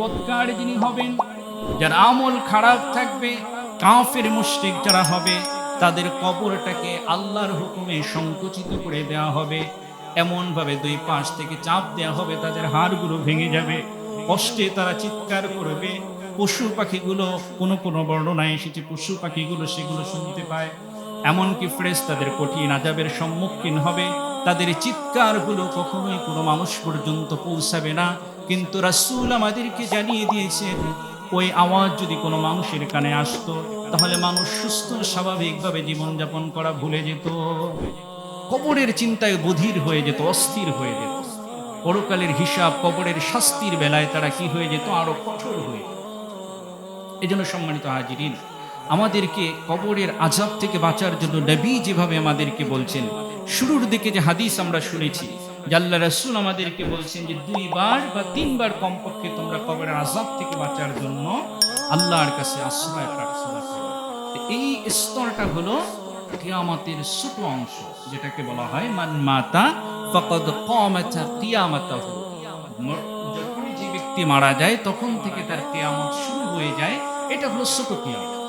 বদকার যিনি হবেন, যার আমল খারাপ থাকবে, কাফের মুশরিক যারা হবে, তাদের কবরটাকে আল্লাহর হুকুমে সংকুচিত করে দেওয়া হবে। এমন ভাবে দুই পাশ থেকে চাপ দেওয়া হবে, তাদের হাড়গুলো ভেঙে যাবে, কষ্টে তারা চিৎকার করবে। পশু পাখিগুলো, কোনো কোনো বর্ণনায় এসেছে পশু পাখিগুলো সেগুলো শুনতে পায়। এমনকি ফেরেশতাদের কঠিন আযাবের সম্মুখীন হবে, তাদের চিৎকারগুলো কখনোই কোনো মানুষ পর্যন্ত পৌঁছাবে না। কিন্তু রাসূল আমাদেরকে জানিয়ে দিয়েছেন, ওই আওয়াজ যদি কোনো মানুষের কানে আসতো, তাহলে মানুষ সুস্থ স্বাভাবিকভাবে জীবনযাপন করা ভুলে যেত, কবরের চিন্তায় বধির হয়ে যেত, অস্থির হয়ে যেত। পরকালের হিসাব, কবরের শাস্তির বেলায় তারা কি হয়ে যেত, আরো কঠোর হয়ে যেত। এই জন্য সম্মানিত হাজিরিন, আমাদেরকে কবরের আযাব থেকে বাঁচার জন্য নবী যেভাবে আমাদেরকে বলছেন, শুরুর দিকে যে হাদিস আমরা শুনেছি, যে আল্লাহ রাসূল আমাদেরকে বলছেন যে 2 বার বা 3 বার কমপক্ষে তোমরা কবরের আযাব থেকে বাঁচার জন্য আল্লাহর কাছে আশ্রয় প্রার্থনা করো। এই স্তরটা হলো কিয়ামতের ছোট অংশ, যেটাকে বলা হয় মান মাতা ফাকাদ কামাত কিয়ামাতাহু। যখন যে ব্যক্তি মারা যায় তখন থেকে তার কিয়ামত শুরু হয়ে যায়, এটা হলো ছোট কিয়ামত।